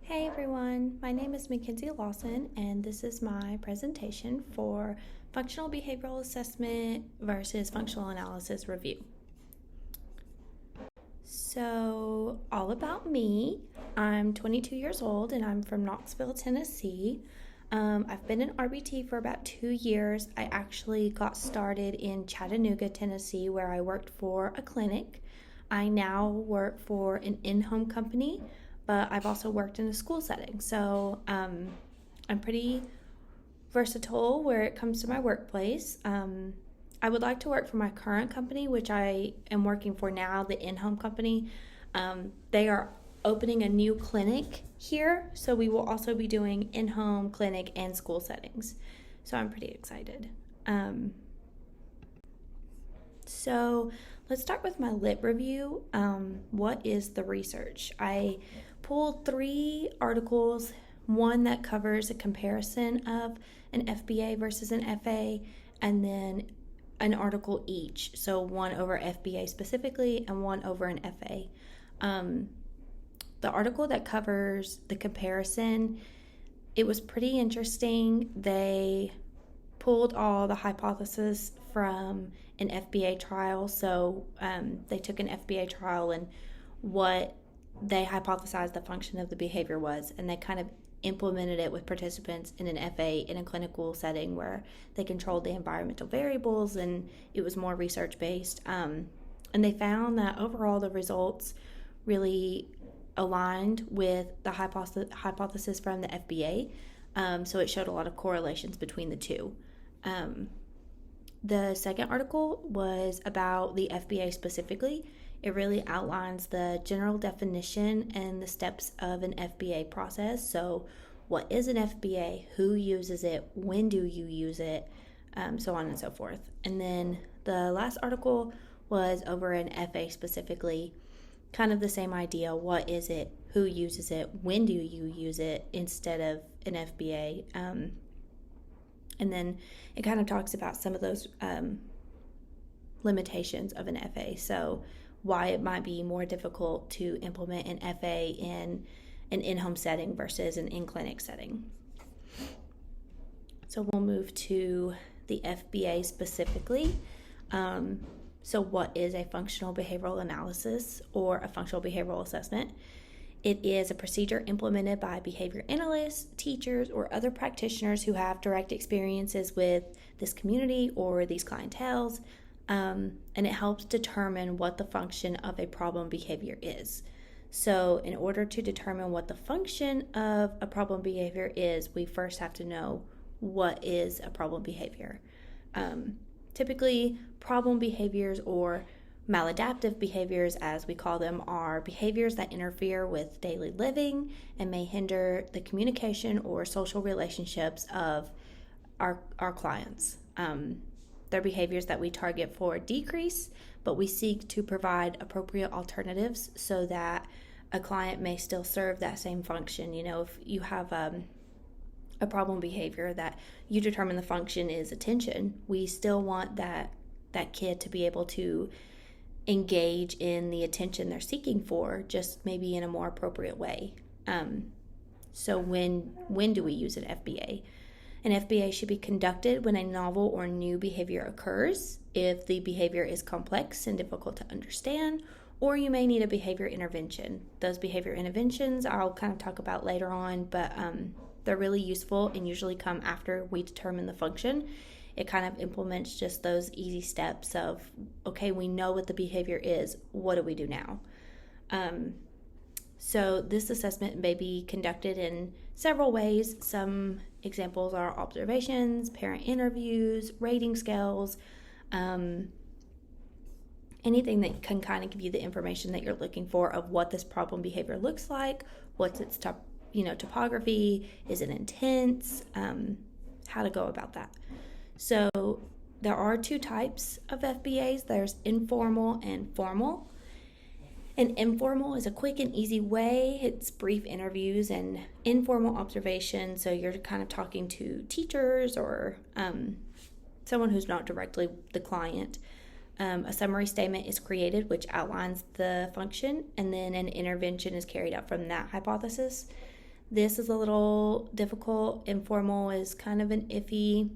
Hey everyone, my name is Mackenzie Lawson, and this is my presentation for Functional Behavioral Assessment versus Functional Analysis Review. So, all about me. I'm 22 years old and I'm from Knoxville, Tennessee. I've been in RBT for about 2 years. I actually got started in Chattanooga, Tennessee, where I worked for a clinic. I now work for an in-home company, but I've also worked in a school setting. So I'm pretty versatile where it comes to my workplace. I would like to work for my current company, which I am working for now, the in-home company. They are opening a new clinic here, so we will also be doing in-home, clinic, and school settings. So I'm pretty excited. So let's start with my lit review. What is the research? I pulled 3 articles, one that covers a comparison of an FBA versus an FA, and then an article each. So one over FBA specifically and one over an FA. The article that covers the comparison, it was pretty interesting. They pulled all the hypotheses from an FBA trial. So they took an FBA trial and what they hypothesized the function of the behavior was, and they kind of implemented it with participants in an FA in a clinical setting where they controlled the environmental variables and it was more research based. And they found that overall the results really aligned with the hypothesis from the FBA. So it showed a lot of correlations between the two. The second article was about the FBA specifically. It really outlines the general definition and the steps of an FBA process. So what is an FBA? Who uses it? When do you use it? So on and so forth. And then the last article was over an FA specifically. Kind of the same idea. What is it? Who uses it? When do you use it instead of an FBA? And then it kind of talks about some of those limitations of an FA. So why it might be more difficult to implement an FA in an in-home setting versus an in-clinic setting. So we'll move to the FBA specifically. So what is a functional behavioral analysis or a functional behavioral assessment? It is a procedure implemented by behavior analysts, teachers, or other practitioners who have direct experiences with this community or these clienteles, and it helps determine what the function of a problem behavior is. So in order to determine what the function of a problem behavior is, we first have to know what is a problem behavior. Typically, problem behaviors or maladaptive behaviors, as we call them, are behaviors that interfere with daily living and may hinder the communication or social relationships of our clients. They're behaviors that we target for decrease, but we seek to provide appropriate alternatives so that a client may still serve that same function. You know, if you have a problem behavior that you determine the function is attention, we still want that kid to be able to engage in the attention they're seeking for, just maybe in a more appropriate way. So when do we use an FBA? An FBA should be conducted when a novel or new behavior occurs, if the behavior is complex and difficult to understand, or you may need a behavior intervention. Those behavior interventions I'll kind of talk about later on, but they're really useful and usually come after we determine the function. It kind of implements just those easy steps of, okay, we know what the behavior is. What do we do now? So this assessment may be conducted in several ways. Some examples are observations, parent interviews, rating scales, anything that can kind of give you the information that you're looking for of what this problem behavior looks like, what's its topography, is it intense, how to go about that. So there are 2 types of FBAs. There's informal and formal. And informal is a quick and easy way. It's brief interviews and informal observations. So you're kind of talking to teachers or someone who's not directly the client. A summary statement is created which outlines the function, and then an intervention is carried out from that hypothesis. This is a little difficult. Informal is kind of an iffy.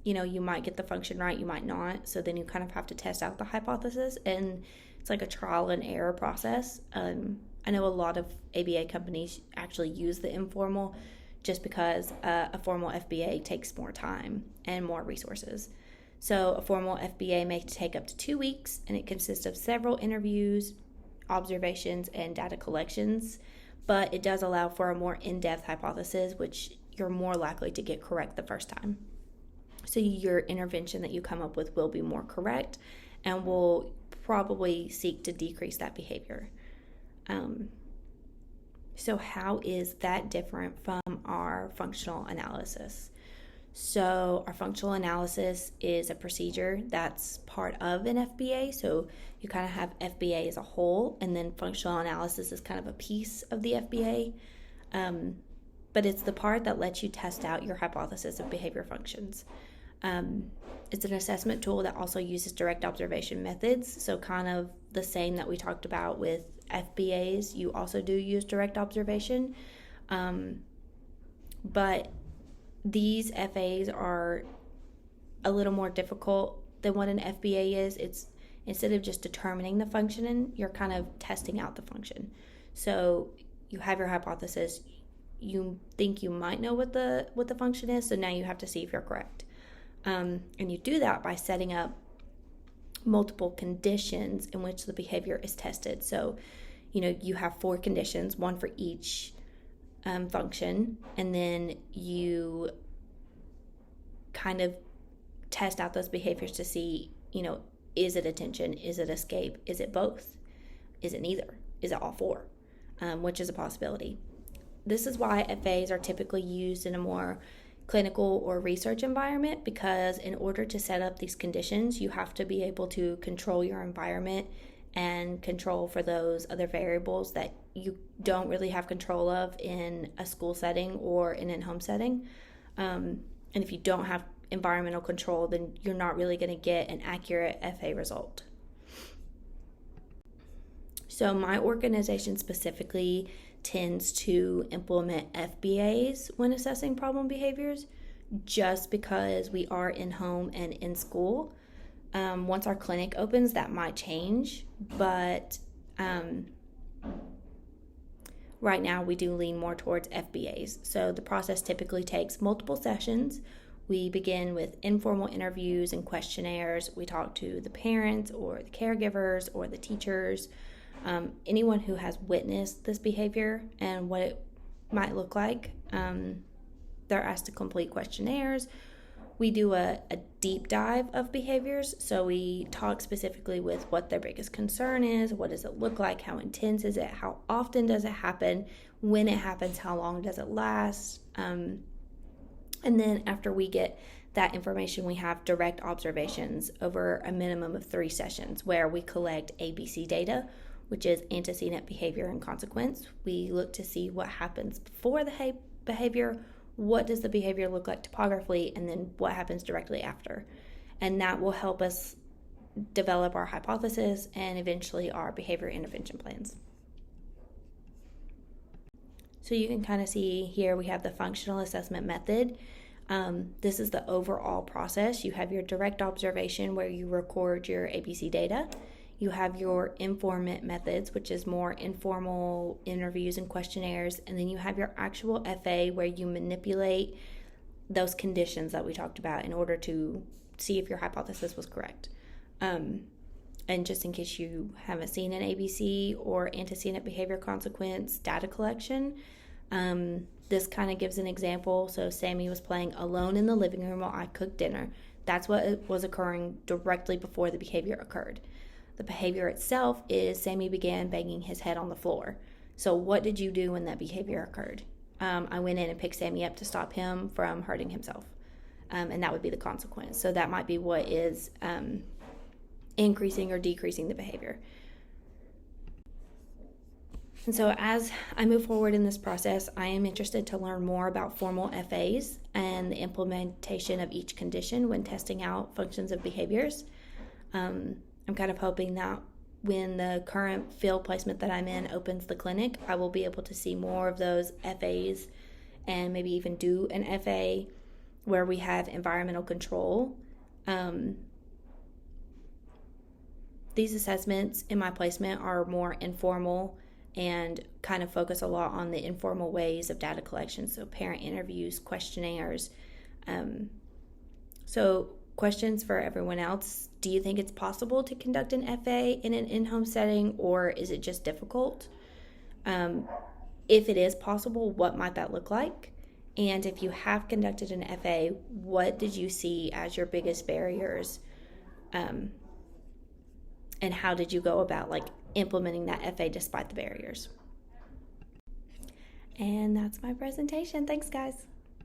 You might get the function right, you might not. So then you kind of have to test out the hypothesis, and it's like a trial and error process. I know a lot of ABA companies actually use the informal just because a formal FBA takes more time and more resources. So a formal FBA may take up to 2 weeks, and it consists of several interviews, observations, and data collections, but it does allow for a more in-depth hypothesis, which you're more likely to get correct the first time. So your intervention that you come up with will be more correct and will probably seek to decrease that behavior. So how is that different from our functional analysis? So our functional analysis is a procedure that's part of an FBA. So you kind of have FBA as a whole, and then functional analysis is kind of a piece of the FBA. But it's the part that lets you test out your hypothesis of behavior functions. It's an assessment tool that also uses direct observation methods. So kind of the same that we talked about with FBAs, you also do use direct observation. But these FAs are a little more difficult than what an FBA is. It's instead of just determining the function, you're kind of testing out the function. So you have your hypothesis, you think you might know what the function is, so now you have to see if you're correct. And you do that by setting up multiple conditions in which the behavior is tested. So, you have 4 conditions, one for each function, and then you kind of test out those behaviors to see, is it attention? Is it escape? Is it both? Is it neither? Is it all 4? Which is a possibility. This is why FAs are typically used in a more clinical or research environment, because in order to set up these conditions, you have to be able to control your environment and control for those other variables that you don't really have control of in a school setting or in a home setting. And if you don't have environmental control, then you're not really going to get an accurate FA result. So my organization specifically tends to implement FBAs when assessing problem behaviors, just because we are in home and in school. Once our clinic opens, that might change, but right now we do lean more towards FBAs. So the process typically takes multiple sessions. We begin with informal interviews and questionnaires. We talk to the parents or the caregivers or the teachers, anyone who has witnessed this behavior and what it might look like. They're asked to complete questionnaires. We do a deep dive of behaviors. So we talk specifically with what their biggest concern is, what does it look like, how intense is it, how often does it happen, when it happens, how long does it last. And then after we get that information, we have direct observations over a minimum of 3 sessions where we collect ABC data, which is antecedent behavior and consequence. We look to see what happens before the behavior, what does the behavior look like topographically, and then what happens directly after. And that will help us develop our hypothesis and eventually our behavior intervention plans. So you can kind of see here we have the functional assessment method. This is the overall process. You have your direct observation where you record your ABC data. You have your informant methods, which is more informal interviews and questionnaires. And then you have your actual FA where you manipulate those conditions that we talked about in order to see if your hypothesis was correct. And just in case you haven't seen an ABC or antecedent behavior consequence data collection, this kind of gives an example. So Sammy was playing alone in the living room while I cooked dinner. That's what was occurring directly before the behavior occurred. The behavior itself is Sammy began banging his head on the floor. So what did you do when that behavior occurred? I went in and picked Sammy up to stop him from hurting himself. And that would be the consequence. So that might be what is increasing or decreasing the behavior. And so as I move forward in this process, I am interested to learn more about formal FAs and the implementation of each condition when testing out functions of behaviors. I'm kind of hoping that when the current field placement that I'm in opens the clinic, I will be able to see more of those FAs and maybe even do an FA where we have environmental control. These assessments in my placement are more informal and kind of focus a lot on the informal ways of data collection, so parent interviews, questionnaires. So questions for everyone else: do you think it's possible to conduct an FA in an in-home setting, or is it just difficult? If it is possible, what might that look like? And if you have conducted an FA, what did you see as your biggest barriers? And how did you go about implementing that FA despite the barriers? And that's my presentation. Thanks, guys.